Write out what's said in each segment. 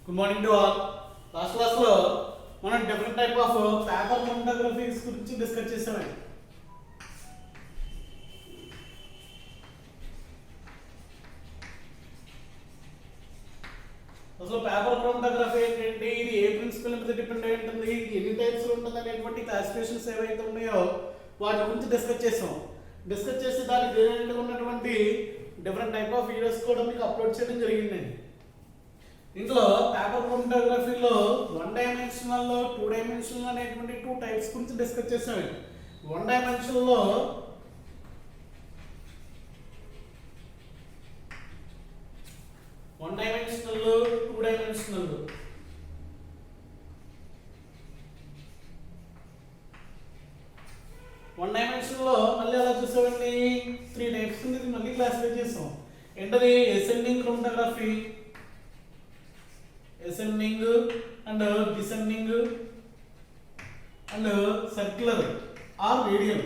Good morning to all. Last క్లాస్లో మనం different type of paper క్రోమటోగ్రఫీస్ గురించి డిస్కస్ చేసామండి. అసలు పేపర్ క్రోమటోగ్రఫీ ఏంటంటే ఇది ఏ ప్రిన్సిపల్ మీద డిపెండ్ అయి ఉంటుంది, ఎన్ని టైప్స్ ఉంటుంది అనేటువంటి క్లాసిఫికేషన్స్ ఏవైతే ఉన్నాయో వాటి గురించి డిస్కస్ చేసాం. డిస్కస్ చేసి దానికి రిలేటెడ్ ఉన్నటువంటి డిఫరెంట్ టైప్ ఆఫ్ వీడియోస్ కూడా మీకు అప్లోడ్ చేయడం జరిగిందండి. ఇందులో పేపర్ క్రోమటోగ్రఫీలో 1 డైమెన్షనల్ 2 డైమెన్షనల్ అనేటువంటి 2 టైప్స్ గురించి డిస్కస్ చేసామండి. 1 డైమెన్షనల్లో 2 డైమెన్షనల్. వన్ డైమెన్షన్లో మళ్ళీ ఎలా చూసామండి 3 టైప్స్ కింద మళ్ళీ క్లాసిఫై చేసాం. ఏంటది? Ascending chromatography, ascending and descending and circular or radial.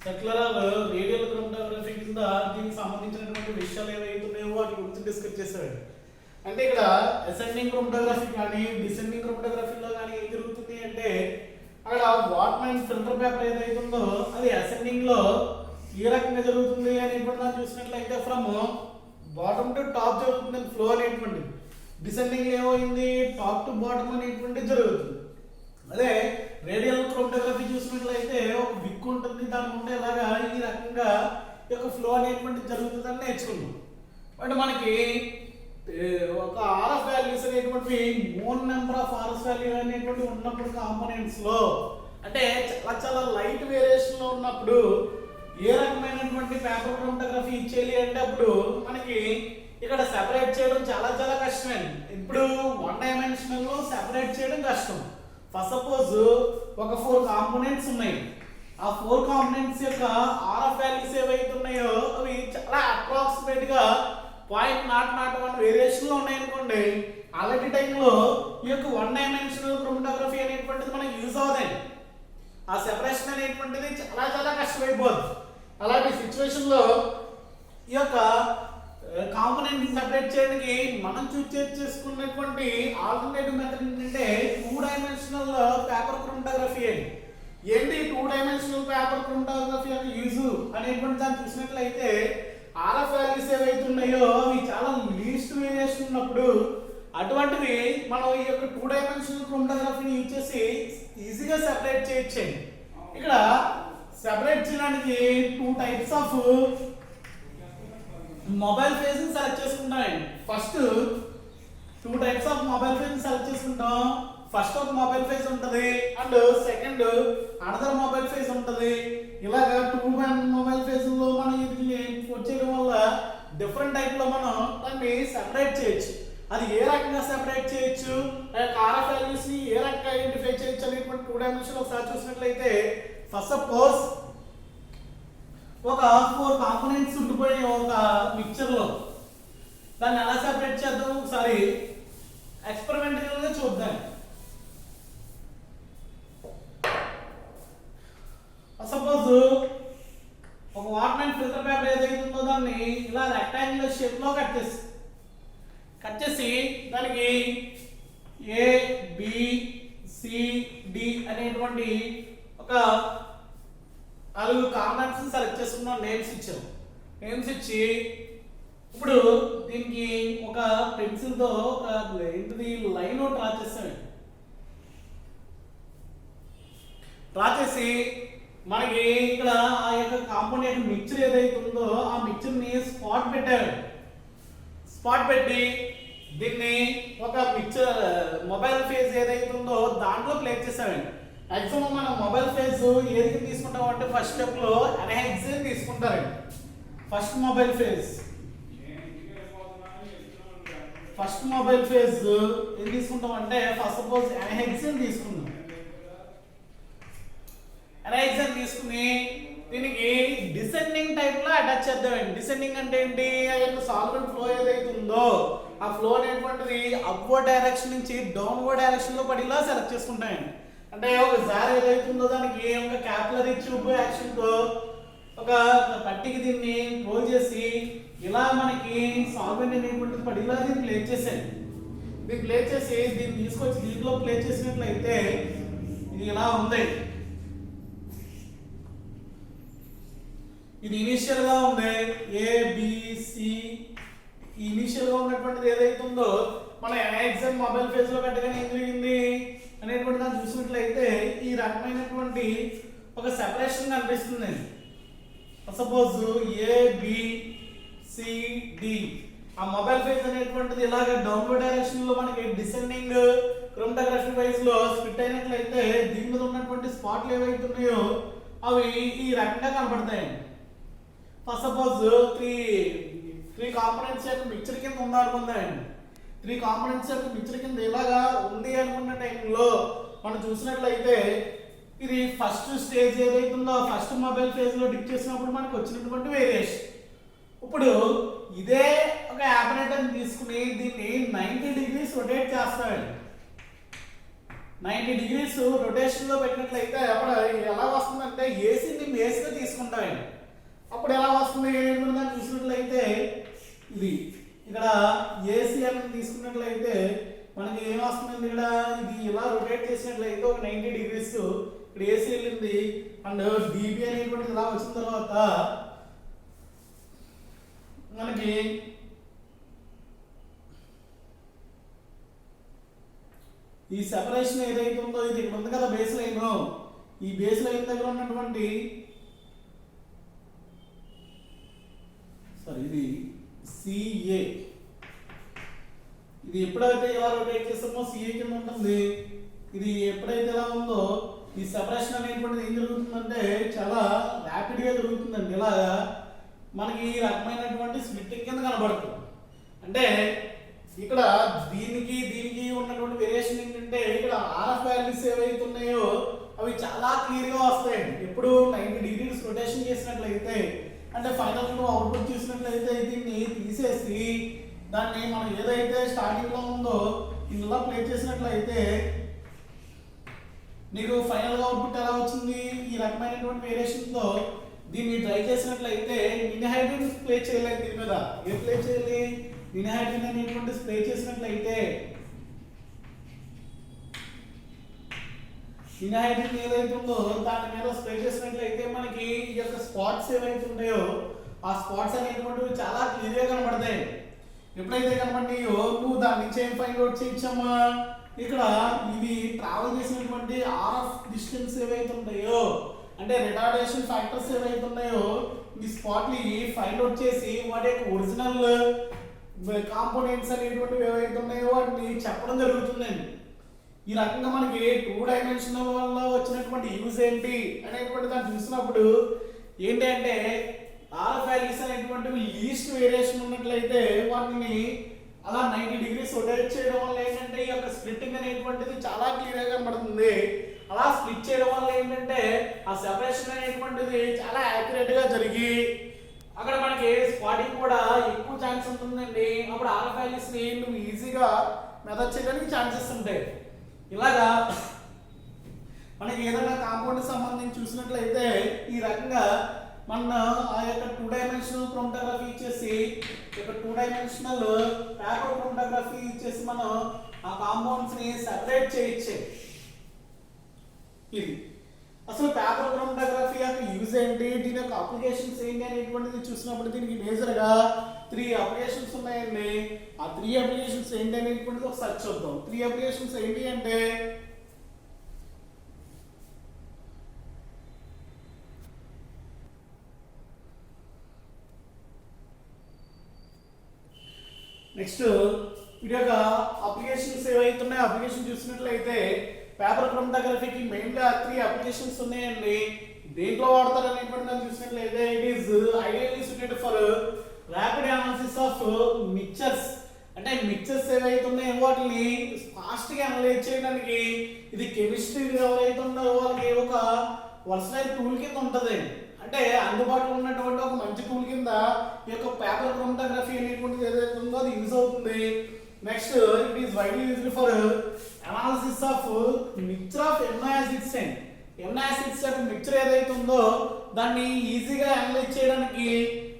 Circular or radial chromatography కింద దీనికి సంబంధించినటువంటి విషయాలు ఏవైతే ఉన్నాయో వాటి గురించి డిస్కస్ చేశారు. అంటే ఇక్కడ అసెండింగ్ క్రోమటోగ్రఫీ కానీ డిసెండింగ్ క్రోమటోగ్రఫీలో కానీ ఏం జరుగుతుంది అంటే అక్కడ వాట్మన్ ఫిల్టర్ పేపర్ ఏదైతే ఉందో అది అసెండింగ్ లో ఏ రకంగా జరుగుతుంది అని ఇప్పుడు మనం చూసినట్లయితే ఫ్రమ్ బాటమ్ టు టాప్ జరుగుతుంది ఫ్లో అనేటువంటి. డిసెండింగ్ ఏమైంది టాప్ టు బాటమ్ అనేటువంటి జరుగుతుంది. అదే రేడియల్ క్రోమటోగ్రఫీ చూసినట్లయితే ఒక విక్ ఉంటుంది, దాని ఉండే ఇలాగా ఈ రకంగా ఈ యొక్క ఫ్లో అనేటువంటి జరుగుతుందని నేర్చుకున్నాం. బట్ మనకి ఒక ఆర్ఎఫ్ వాల్యూస్ అనేటువంటివి మోన్ నెంబర్ ఆఫ్ ఆర్ఎఫ్ వాల్యూ అనేటువంటి ఉన్నప్పుడు కాంపోనెంట్స్ లో అంటే చాలా చాలా లైట్ వేరియేషన్ లో ఉన్నప్పుడు ఏ రకమైనటువంటి పేపర్ క్రోమటోగ్రఫీ ఇచ్చేయాలి అంటే అప్పుడు మనకి ఇక్కడ సెపరేట్ చేయడం చాలా చాలా కష్టమే. ఇప్పుడు 1 డైమెన్షనల్ లో సెపరేట్ చేయడం కష్టం. ఫస్ట్ సపోజ్ ఒక 4 కాంపోనెంట్స్ ఉన్నాయి. ఆ 4 కాంపోనెంట్స్ యొక్క ఆర్ఎఫ్ వాల్యూస్ ఏవైతే ఉన్నాయో అవి చాలా అప్రాక్సిమేట్ గా 0.001 వేరియేషన్ లో ఉన్నాయి అనుకోండి. అలాంటి టైంలో ఈ యొక్క 1 డైమెన్షనల్ క్రోమటోగ్రఫీ అనేటువంటిది మనకి యూజ్ అవుతుంది. ఆ సెపరేషన్ అనేటువంటిది చాలా చాలా కష్టమైపోద్ది. అలాంటి సిచ్యువేషన్ లో ఈ యొక్క కాంపోనెంట్ సెపరేట్ చేయడానికి మనం చూస్ చేసుకున్నటువంటి ఆల్టర్నేటివ్ మెథడ్ ఏంటంటే 2 డైమెన్షనల్ పేపర్ క్రోమటోగ్రఫీ అండి. ఏంటి 2 డైమెన్షనల్ పేపర్ క్రోమటోగ్రఫీ యొక్క యూజ్ అనేటువంటి దాన్ని చూసినట్లయితే ఆర్ఎఫ్ వాల్యూస్ ఏవైతే ఉన్నాయో అవి చాలా లీస్ట్ వేరియేషన్ ఉన్నప్పుడు అటువంటివి మనం ఈ యొక్క 2 డైమెన్షనల్ క్రోమటోగ్రఫీని యూజ్ చేసి ఈజీగా సెపరేట్ చేయొచ్చండి. ఇక్కడ సెపరేట్ చేయడానికి 2 టైప్స్ ఆఫ్ మొబైల్ ఫేజ్ ని సెలెక్ట్ చేసుకుంటామండి. First 2 types of mobile phase ని సెలెక్ట్ చేసుకుంటాం. ఫస్ట్ ఒక మొబైల్ ఫేజ్ ఉంటది and second another mobile phase ఉంటది. ఇలాగా 2 మొబైల్ ఫేజ్ లో మనం ఇది వచ్చేయడం వల్ల డిఫరెంట్ టైప్ లో మనం దాన్ని సెపరేట్ చేయొచ్చు. అది ఏ రకంగా సెపరేట్ చేయొచ్చు, ఆర్ఎఫ్ వాల్యూస్ ని ఏ రకంగా ఐడెంటిఫై చేయొచ్చు అనేటువంటి 2 డైమెన్షన్ ఒకసారి చూసినట్లయితే ఫస్ట్ సపోజ్ ఒక 4 కాంపోనెంట్స్ ఉండిపోయి ఒక మిక్చర్ లో దాన్ని ఎలా సెపరేట్ చేద్దాం ఒకసారి ఎక్స్పెరిమెంటల్ గా చూద్దాం. సపోజ్ ఒక వాట్మెన్ ఫిల్టర్ పేపర్ ఏదైతే ఉందో దాన్ని ఇలా రెక్టాంగులర్ షేప్ లో కట్ చేసి దానికి ఏ బి సి డి అనేటువంటి ఒక 4 కాంపోనెంట్స్ సెలెక్ట్ చేసుకున్నాం. నేమ్స్ ఇచ్చి ఇప్పుడు దీనికి ఒక పెన్సిల్ తో ఒక ఏంటిది లైన్ డ్రా చేసి మనకి ఇక్కడ ఆ యొక్క కాంపోనెంట్ మిక్చర్ ఏదైతే ఉందో ఆ మిక్చర్ ని స్పాట్ పెట్టి దీన్ని ఒక మిక్చర్ మొబైల్ ఫేజ్ ఏదైతే ఉందో దాంట్లో ప్లేస్ చేసామండి. యాక్చువల్గా మనం మొబైల్ ఫేజ్ ఏది తీసుకుంటాం అంటే ఫస్ట్ స్టెప్ లో ఎన్హాన్సర్ తీసుకుంటారండి. ఫస్ట్ మొబైల్ ఫేజ్ ఏం తీసుకుంటాం అంటే ఫస్ట్ సపోజ్ ఎన్హాన్సర్ తీసుకుందాం. ఎన్హాన్సర్ తీసుకుని దీనికి డిసెండింగ్ టైప్ లో అటాచ్ చేద్దామండి. డిసెండింగ్ అంటే ఏంటి? ఆ యొక్క సాల్వెంట్ ఫ్లో ఏదైతే ఉందో ఆ ఫ్లో అనేటువంటిది అప్వర్డ్ డైరెక్షన్ నుంచి డౌన్వర్డ్ డైరెక్షన్ లో పడేలా సెలెక్ట్ చేసుకుంటామండి. అంటే ఒక జార్ ఏదైతే ఉందో దానికి ఒక క్యాపిలరీ ట్యూబ్ యాక్షన్ తో ఒక పట్టికి దీన్ని రోల్ చేసి ఇలా మనకి చేశాను. దీన్ని ప్లే చేసి దీన్ని తీసుకొచ్చి దీంట్లో ప్లే చేసినట్లయితే ఇది ఇలా ఉంది. ఇది ఇనిషియల్ గా ఉంది ఏబిసి. ఇనిషియల్ గా ఉన్నటువంటిది ఏదైతే ఉందో మన ఎగ్జామ్ మొబైల్ ఫేజ్ లో పెట్టగానే ఏం జరిగింది అనేటువంటి దాన్ని చూసినట్లయితే ఈ రకమైనటువంటి ఒక సెపరేషన్ కనిపిస్తుంది. సపోజ్ ఏబిసిడి ఆ మొబైల్ ఫేజ్ అనేటువంటిది ఇలాగ డౌన్వర్డ్ డైరెక్షన్ లో మనకి డిసెండింగ్ క్రోమటోగ్రఫీ వైజ్ లో స్ప్లిట్ అయినట్లయితే దీని మీద ఉన్నటువంటి స్పాట్లు ఏవైతే ఉన్నాయో అవి ఈ రకంగా కనబడతాయి. ఫస్ట్ సపోజ్ త్రీ కాంపోనెంట్స్ యొక్క మిక్చర్ కింద ఉందనుకుందామండి. 3 కాంపోనెంట్స్ యొక్క మిక్చర్ కింద ఇలాగా ఉంది అనుకున్న టైంలో మనం చూసినట్లయితే ఇది ఫస్ట్ స్టేజ్ ఏదైతే ఉందో ఫస్ట్ మొబైల్ ఫేజ్ లో డిప్ చేసినప్పుడు మనకు వచ్చినటువంటి వేరియేషన్. ఇప్పుడు ఇదే ఒక ఆపరేటర్ తీసుకుని దీన్ని 90 degrees రొటేట్ చేస్తామండి. 90 degrees రొటేషన్ లో పెట్టినట్లయితే అప్పుడు ఎలా వస్తుందంటే ఏసీని బేస్గా తీసుకుంటామండి. అప్పుడు ఎలా వస్తుంది దాన్ని చూసినట్లయితే ఇది ఇక్కడ ఏసీ అని తీసుకున్నట్లయితే మనకి ఏం వస్తుందండి, ఇక్కడ ఇది ఇలా రొటేట్ చేసినట్లయితే ఒక 90 degrees ఇక్కడ ఏసీ వెళ్ళింది అండ్ డిబి అనేటువంటిది ఇలా వచ్చిన తర్వాత మనకి ఈ సెపరేషన్ ఏదైతే ఉందో ఇది ఇక్కడ ఉంది కదా బేస్ లైన్. ఈ బేస్ లైన్ దగ్గర ఉన్నటువంటి ఇది సిఏ, ఇది ఎప్పుడైతే ఇలా రొటేట్ చేస్తామో సిఏ కింద ఉంటుంది. ఇది ఎప్పుడైతే ఇలా ఉందో ఈ సెపరేషన్ అనేటువంటిది ఏం జరుగుతుందంటే చాలా ర్యాపిడ్ గా జరుగుతుందండి. ఇలాగా మనకి ఈ రకమైనటువంటి స్ప్లిట్టింగ్ కింద కనబడుతుంది. అంటే ఇక్కడ దీనికి ఉన్నటువంటి వేరియేషన్ ఏంటంటే ఇక్కడ ఆర్ఎఫ్ వాల్యూస్ ఏవైతే ఉన్నాయో అవి చాలా క్లియర్ గా వస్తాయండి. ఎప్పుడు 90 degrees రొటేషన్ చేసినట్లయితే అంటే ఫైనల్ లో అవుట్పుట్ చూసినట్లయితే దీన్ని తీసేసి దాన్ని మనం ఏదైతే స్టార్టింగ్ లో ఉందో ఇందులో ప్లే చేసినట్లయితే నీకు ఫైనల్ గా అవుట్పుట్ ఎలా వచ్చింది ఈ రకమైనటువంటి వేరియేషన్ తో దీన్ని ట్రై చేసినట్లయితే నిన్హైడ్రిన్ ప్లే చేయలేదు. దీని మీద ఏం ప్లే చేయాలి, నిన్హైడ్రిన్ అనేటువంటి ప్లే చేసినట్లయితే నిన్హైడ్రిన్ ఏదైతే ఉందో దాని మీద స్ప్రే చేసినట్లయితే మనకి ఈ యొక్క స్పాట్స్ ఏవైతే ఉన్నాయో ఆ స్పాట్స్ అనేటువంటివి చాలా క్లియర్ గా కనబడతాయి. ఎప్పుడైతే కనబడినాయో నువ్వు దాని నుంచి ఏం ఫైండ్ అవుట్ చేయొచ్చమ్మా, ఇక్కడ ఇవి ట్రావెల్ చేసినటువంటి ఆర్ఎఫ్ డిస్టెన్స్ ఏవైతే ఉన్నాయో అంటే రిటార్డేషన్ ఫ్యాక్టర్స్ ఏవైతే ఉన్నాయో ఈ స్పాట్ ని ఫైండ్ అవుట్ చేసి వాటి యొక్క ఒరిజినల్ కాంపోనెంట్స్ అనేటువంటివి ఏవైతే ఉన్నాయో వాటిని చెప్పడం జరుగుతుందండి. ఈ రకంగా మనకి 2 డైమెన్షనల్ వల్ల వచ్చినటువంటి యూజ్ ఏంటి అనేటువంటి దాన్ని చూసినప్పుడు ఏంటి అంటే ఆర్ఎఫ్ వాల్యూస్ అనేటువంటివి లీస్ట్ వేరియేషన్ ఉన్నట్లయితే వాటిని అలా 90 degrees రొటేట్ చేయడం వల్ల ఏంటంటే ఈ యొక్క స్ప్లిట్టింగ్ అనేటువంటిది చాలా క్లియర్ గా కనబడుతుంది. అలా స్ప్లిట్ చేయడం వల్ల ఏంటంటే ఆ సెపరేషన్ అనేటువంటిది చాలా యాక్యురేట్ గా జరిగి అక్కడ మనకి స్పాటింగ్ కూడా ఎక్కువ ఛాన్స్ ఉంటుందండి. అప్పుడు ఆర్ఎఫ్ వాల్యూస్ ని నువ్వు ఈజీగా మెథడ్ చేయడానికి ఛాన్సెస్ ఉంటాయి. ఇలాగా మనకి ఏదైనా కాంపౌండ్ సంబంధించి చూసినట్లయితే ఈ రకంగా మన ఆ యొక్క 2 డైమెన్షనల్ క్రోమటోగ్రఫీ ఇచ్చేసి ఒక 2 డైమెన్షనల్ పేపర్ క్రోమటోగ్రఫీ ఇచ్చేసి మనం ఆ కాంపౌండ్స్ ని సెపరేట్ చేయొచ్చు. ఇది అసలు పేపర్ క్రోమటోగ్రఫీ యొక్క యూజ్ ఏంటి, దీని యొక్క అప్లికేషన్స్ ఏంటి అనేటువంటిది చూసినప్పుడు దీనికి మేజర్ గా 3 అప్లికేషన్స్ ఉన్నాయండి. ఆ 3 అప్లికేషన్స్ ఏంటి అనేటువంటిది ఒకసారి చూద్దాం. 3 అప్లికేషన్స్ ఏంటి అంటే నెక్స్ట్ వీటి యొక్క అప్లికేషన్స్ ఏవైతే ఉన్నాయో అప్లికేషన్ చూసినట్లయితే పేపర్ క్రోమటోగ్రఫీకి మెయిన్ గా 3 అప్లికేషన్స్ ఉన్నాయండి. దేంట్లో వాడతారు అనేటువంటి దాన్ని చూసినట్లయితే it is ideally suited for rapid analysis of mixtures. అంటే మిక్చర్స్ ఏవైతే ఉన్నాయో వాటిని ఫాస్ట్ గా అనలైజ్ చేయడానికి ఇది కెమిస్ట్రీ ఎవరైతే ఉన్నారో వాళ్ళకి ఒక వర్సటైల్ టూల్ కింద ఉంటుంది. అంటే అందుబాటులో ఉన్నటువంటి ఒక మంచి టూల్ కింద ఈ యొక్క పేపర్ క్రోమటోగ్రఫీ అనేటువంటిది ఏదైతే ఉందో అది యూజ్ అవుతుంది. Next it is widely used for analysis of mixture of amino acids and amino acids యొక్క మిక్చర్ ఏదైతే ఉందో దాన్ని ఈజీగా అనలైజ్ చేయడానికి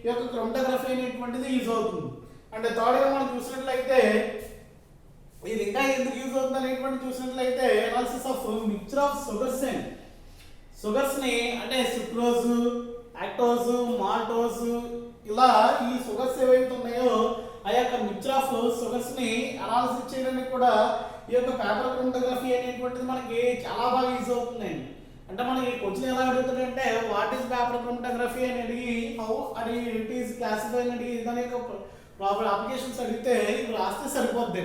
ఈ యొక్క క్రోమటోగ్రఫీ అనేటువంటిది యూజ్ అవుతుంది. అండ్ థర్డ్ గా మనం చూసినట్లయితే ఇది ఇంకా ఎందుకు యూజ్ అవుతుంది అనేటువంటి చూసినట్లయితే analysis of mixture of sugars ని అంటే సుక్రోజ్, లాక్టోజ్, మాల్టోజ్ ఇలా ఈ షుగర్స్ ఏవైతే ఉన్నాయో ఆ యొక్క మిక్చర్ ఆఫ్ షుగర్స్ ని అనాలిసిస్ చేయడానికి కూడా ఈ యొక్క పేపర్ క్రోమటోగ్రఫీ అనేటువంటిది మనకి చాలా బాగా యూజ్ అవుతుందండి. అంటే మనకి క్వశ్చన్ ఎలా అడుగుతుందంటే వాట్ ఈస్ పేపర్ క్రోమటోగ్రఫీ అని అడిగి హౌ అని ఇట్ ఈస్ క్లాసిఫై అని అడిగి దాని యొక్క ప్రాపర్ అప్లికేషన్స్ అడిగితే ఇది రాస్తే సరిపోద్ది.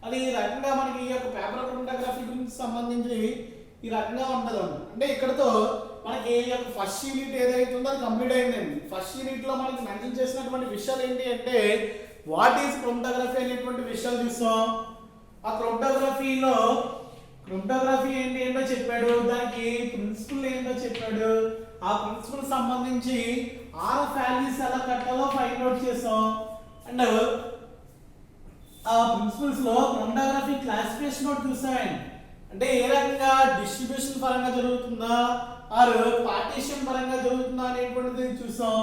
అది ఈ రకంగా మనకి ఈ యొక్క పేపర్ క్రోమటోగ్రఫీ గురించి సంబంధించి ఈ రకంగా ఉండదు. అంటే ఇక్కడతో మనకి ఈ యొక్క ఫస్ట్ యూనిట్ ఏదైతే ఉందో అది కంప్లీట్ అయిందండి. ఫస్ట్ యూనిట్ లో మనకి మెన్షన్ చేసినటువంటి విషయాలు ఏంటి అంటే వాట్ ఈస్ క్రోమటోగ్రఫీ అనేటువంటి విషయాలు చూస్తాం. ఆ క్రోమటోగ్రఫీలో క్రోమటోగ్రఫీ ఏంటో చెప్పాడు, దానికి ప్రిన్సిపల్ ఏంటో చెప్పాడు, ఆ ప్రిన్సిపల్ సంబంధించి ఆర్ఎఫ్ వాల్యూస్ ఎలా కట్టాలో ఫైండ్ అవుట్ చేసాం. అండ్ ఆ ప్రిన్సిపల్స్ లో క్రోమటోగ్రఫీ క్లాసిఫికేషన్ ఒకటి చూసామండి. అంటే ఏ రకంగా డిస్ట్రిబ్యూషన్ పరంగా జరుగుతుందా ఆర్ పార్టీషన్ పరంగా జరుగుతుందా అనేటువంటిది చూసాం.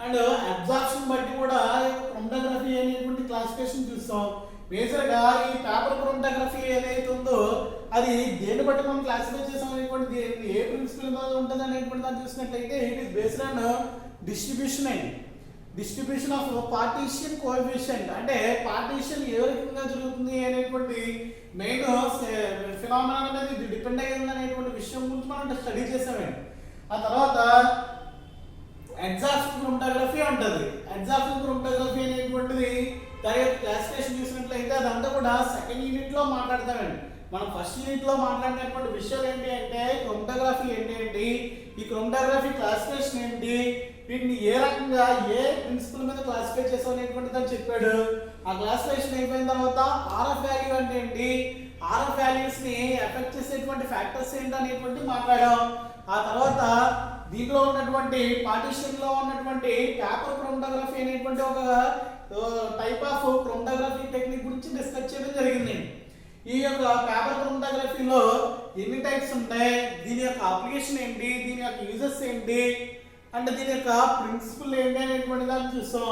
అండ్ అబ్జార్ప్షన్ బట్టి కూడా క్రోమటోగ్రఫీ అనేటువంటి క్లాసిఫికేషన్ చూసాం. మేజర్ గా ఈ పేపర్ క్రోమటోగ్రఫీ ఏదైతే ఉందో అది దేన్ని బట్టి మనం క్లాసిఫై చేసాం అనేటువంటి ఏ ప్రిన్సిపల్ ఉంటుంది అనేటువంటి దాన్ని చూసినట్లయితే it is based on distribution of partition coefficient. అంటే పార్టీషన్ ఏ రకంగా జరుగుతుంది అనేటువంటి మెయిన్ ఫినామినా అనేది ఇది డిపెండ్ అయ్యింది అనేటువంటి విషయం గురించి మనం స్టడీ చేసామండి. ఆ తర్వాత అబ్జార్ప్షన్ క్రోమటోగ్రఫీ ఉంటుంది. అబ్జార్ప్షన్ క్రోమటోగ్రఫీ అనేటువంటిది దాని యొక్క క్లాసిఫికేషన్ చూసినట్లయితే అదంతా కూడా సెకండ్ యూనిట్ లో మాట్లాడతామండి. మనం ఫస్ట్ యూనిట్ లో మాట్లాడినటువంటి విషయాలు ఏంటి అంటే క్రోమటోగ్రఫీ ఏంటి, ఈ క్రోమటోగ్రఫీ క్లాసిఫికేషన్ ఏంటి, వీటిని ఏ రకంగా ఏ ప్రిన్సిపల్ మీద క్లాసిఫై చేసాం అనేటువంటి దాన్ని చెప్పాడు. ఆ క్లాసిఫికేషన్ అయిపోయిన తర్వాత ఆర్ఎఫ్ వాల్యూ అంటే ఏంటి, ఆర్ఎఫ్ వాల్యూస్ ని ఎఫెక్ట్ చేసేటువంటి ఫ్యాక్టర్స్ ఏంటి అనేటువంటి మాట్లాడాం. ఆ తర్వాత దీంట్లో ఉన్నటువంటి పార్టీషన్ లో ఉన్నటువంటి పేపర్ క్రోమటోగ్రఫీ అనేటువంటి ఒక టైప్ ఆఫ్ క్రోమటోగ్రఫీ టెక్నిక్ గురించి డిస్కస్ చేయడం జరిగింది. ఈ యొక్క పేపర్ క్రోమటోగ్రఫీలో ఎన్ని టైప్స్ ఉంటాయి, దీని యొక్క అప్లికేషన్ ఏంటి, దీని యొక్క యూజెస్ ఏంటి, అంటే దీని యొక్క ప్రిన్సిపల్ ఏంటి అనేటువంటి దాన్ని చూసాం.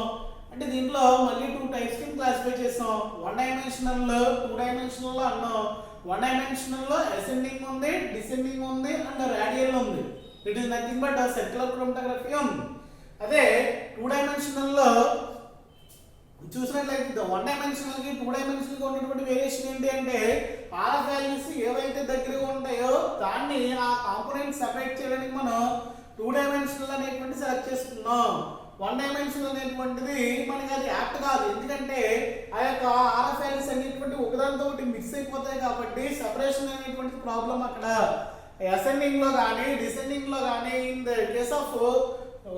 అంటే దీంట్లో మళ్ళీ 2 టైప్స్ కింద క్లాసిఫై చేసాం. 1 డైమెన్షనల్ 2 డైమెన్షనల్ లో అన్నాం. 1 డైమెన్షనల్ లో అసెండింగ్ ఉంది, డిసెండింగ్ ఉంది అండ్ రేడియల్ ఉంది. It is nothing but circular chromatography ఉంది. అదే 2 డైమెన్షనల్ లో చూసినట్లయితే 1 డైమెన్షనల్ కి 2 డైమెన్షనల్ కి ఉన్నటువంటి వేరియేషన్ ఏంటి అంటే ఆర్ఎఫ్ వాల్యూస్ ఏవైతే దగ్గరగా ఉంటాయో దాన్ని ఆ కాంపోనెంట్ సెపరేట్ చేయడానికి మనం 2 డైమెన్షనల్ అనేటువంటి సెలెక్ట్ చేసుకున్నాం. 1 డైమెన్షనల్ అనేటువంటిది మనకి అది యాప్ట్ కాదు. ఎందుకంటే ఆ యొక్క ఆర్ఎఫ్ వాల్యూస్ అనేటువంటి ఒకదానితో ఒకటి మిక్స్ అయిపోతాయి కాబట్టి సెపరేషన్ అనేటువంటి ప్రాబ్లం అక్కడ అసెండింగ్ లో కానీ డిసెండింగ్ లో కానీ in the case of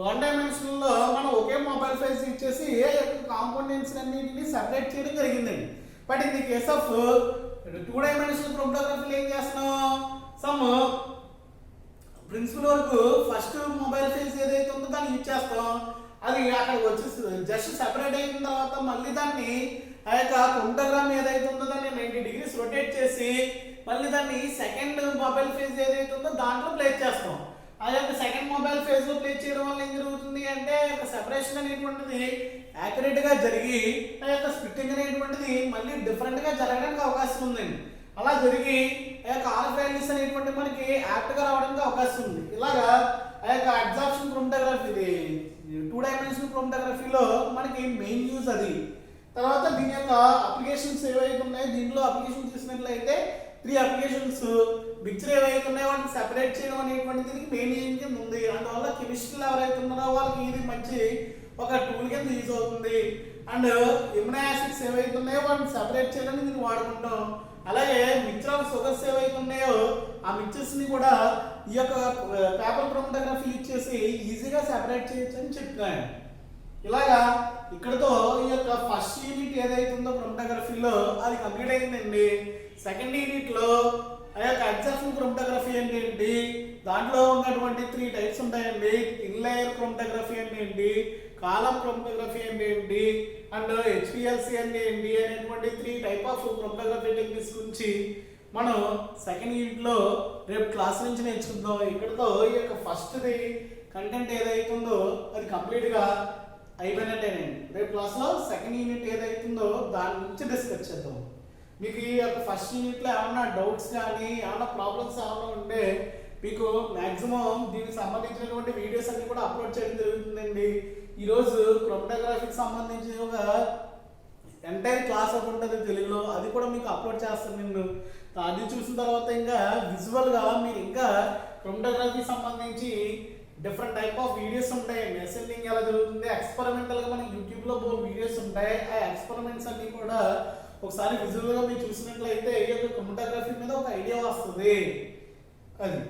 1 dimensional లో మనం ఒకే మొబైల్ ఫేస్ ఇచ్చేసి ఏ యొక్క కాంపోనెంట్స్ అన్నిటిని సెపరేట్ చేయడం జరిగిందండి. But in the case of 2 dimensional క్రోమటోగ్రఫీలో ఏం చేస్తున్నాం, సమ్ ప్రిన్సిపల్ వరకు ఫస్ట్ మొబైల్ ఫేస్ ఏదైతే ఉందో దాన్ని యూజ్ చేస్తాం. అది అక్కడ వచ్చేసి జస్ట్ సెపరేట్ అయిన తర్వాత మళ్ళీ దాన్ని ఆ యొక్క క్రోమటోగ్రామ్ ఏదైతే ఉందో దాన్ని 90 degrees రొటేట్ చేసి మళ్ళీ దాన్ని సెకండ్ మొబైల్ ఫేజ్ ఏదైతే ఉందో దాంట్లో ప్లేస్ చేస్తాం. ఆ యొక్క సెకండ్ మొబైల్ ఫేజ్ లో ప్లేస్ చేయడం వల్ల ఏం జరుగుతుంది అంటే ఆ యొక్క సెపరేషన్ అనేటువంటిది యాక్యురేట్ గా జరిగి ఆ యొక్క స్ప్లిట్టింగ్ అనేటువంటిది మళ్ళీ డిఫరెంట్ గా జరగడానికి అవకాశం ఉందండి. అలా జరిగి ఆ యొక్క ఆర్ఎఫ్ వాల్యూస్ అనేటువంటి మనకి యాప్ట్ గా రావడానికి అవకాశం ఉంది. ఇలాగా ఆ యొక్క అబ్జార్ప్షన్ క్రోమటోగ్రఫీ 2 డైమెన్షనల్ క్రోమటోగ్రఫీలో మనకి మెయిన్ యూజ్ అది. తర్వాత దీని యొక్క అప్లికేషన్స్ ఏవైతే ఉన్నాయో దీనిలో అప్లికేషన్ చూసినట్లయితే 3 అప్లికేషన్స్ మిక్చర్ ఏవైతే ఉన్నాయో వాటిని సెపరేట్ చేయడం అనేటువంటిది మెయిన్ ఏం కింద ఉంది. అందువల్ల కెమిస్ట్రీలు ఎవరైతే ఉన్నారో వాళ్ళకి ఇది మంచి ఒక టూల్ కింద యూజ్ అవుతుంది. అండ్ ఎమినో యాసిడ్స్ ఏవైతే ఉన్నాయో వాటిని సెపరేట్ చేయడానికి దీన్ని వాడుకుంటాం. అలాగే మిక్చర్ ఆఫ్ షుగర్స్ ఏవైతే ఉన్నాయో ఆ మిక్చర్స్ ని కూడా ఈ యొక్క పేపర్ క్రోమటోగ్రఫీ యూజ్ చేసి ఈజీగా సెపరేట్ చేయొచ్చు అని చెప్తున్నాను. ఇలాగా ఇక్కడతో ఈ యొక్క ఫస్ట్ యూనిట్ ఏదైతే ఉందో క్రోమటోగ్రఫీలో అది కంప్లీట్ అయిందండి. సెకండ్ యూనిట్ లో ఆ యొక్క అబ్జార్ప్షన్ క్రోమటోగ్రఫీ అంటే ఏంటి, దాంట్లో ఉన్నటువంటి 3 టైప్స్ ఉంటాయండి. థిన్ లేయర్ క్రోమటోగ్రఫీ అంటే ఏంటి, కాలం క్రోమటోగ్రఫీ అంటే ఏంటి అండ్ హెచ్పిఎల్సి అంటే ఏంటి అనేటువంటి 3 టైప్ ఆఫ్ క్రోమటోగ్రఫీ టెక్నిక్స్ గురించి మనం సెకండ్ యూనిట్ లో రేపు క్లాస్ నుంచి నేర్చుకుందాం. ఇక్కడతో ఈ యొక్క ఫస్ట్ కంటెంట్ ఏదైతే ఉందో అది కంప్లీట్ గా అయిపోయినట్టేనండి. రేపు క్లాస్లో సెకండ్ యూనిట్ ఏదైతుందో దాని నుంచి డిస్కస్ చేద్దాం. మీకు ఈ యొక్క ఫస్ట్ యూనిట్లో ఏమన్నా డౌట్స్ కానీ ఏమన్నా ప్రాబ్లమ్స్ ఏమన్నా ఉంటే మీకు మ్యాక్సిమం దీనికి సంబంధించినటువంటి వీడియోస్ అన్ని కూడా అప్లోడ్ చేయడం జరుగుతుందండి. ఈరోజు క్రోమటోగ్రఫీకి సంబంధించి ఒక ఎంటైర్ క్లాస్ ఒకటి ఉంటుంది తెలుగులో, అది కూడా మీకు అప్లోడ్ చేస్తాను నేను. అది చూసిన తర్వాత ఇంకా విజువల్గా మీరు ఇంకా క్రోమటోగ్రఫీ సంబంధించి డిఫరెంట్ టైప్ ఆఫ్ వీడియోస్ ఉంటాయి. అసెండింగ్ ఎలా జరుగుతుంది, ఎక్స్పెరిమెంటల్గా మనకి యూట్యూబ్లో బోల్ వీడియోస్ ఉంటాయి. ఆ ఎక్స్పెరిమెంట్స్ అన్ని కూడా ఒకసారి విజువల్గా మీరు చూసినట్లయితే ఈ యొక్క క్రోమటోగ్రఫీ మీద ఒక ఐడియా వస్తుంది. అది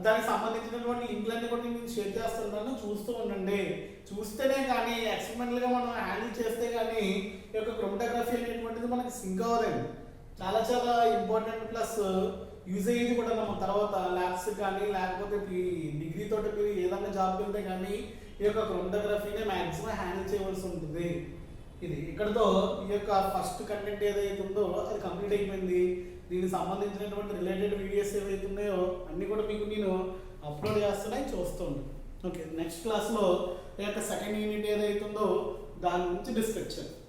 దానికి సంబంధించినటువంటి లింక్లన్నీ కూడా నేను షేర్ చేస్తున్నాను, చూస్తూ ఉండండి. చూస్తేనే కానీ ఎక్స్పెరిమెంటల్గా మనం హ్యాండిల్ చేస్తే కానీ ఈ యొక్క క్రోమటోగ్రఫీ అనేటువంటిది మనకి సింక్ అవ్వదండి. చాలా చాలా ఇంపార్టెంట్ ప్లస్ యూజ్ అయ్యేది కూడా మనం తర్వాత ల్యాబ్స్ కానీ లేకపోతే డిగ్రీ తోటి మీరు ఏదైనా జాబ్కి వెళ్తే కానీ ఈ యొక్క క్రోమటోగ్రఫీనే మ్యాక్సిమం హ్యాండిల్ చేయవలసి ఉంటుంది. ఇది ఇక్కడతో ఈ యొక్క ఫస్ట్ కంటెంట్ ఏదైతే ఉందో అది కంప్లీట్ అయిపోయింది. దీనికి సంబంధించినటువంటి రిలేటెడ్ వీడియోస్ ఏవైతే ఉన్నాయో అన్నీ కూడా మీకు నేను అప్లోడ్ చేస్తున్నాయి, చూస్తుండే. ఓకే, నెక్స్ట్ క్లాస్లో ఈ యొక్క సెకండ్ యూనిట్ ఏదైతే ఉందో దాని గురించి డిస్కస్ చేద్దాం.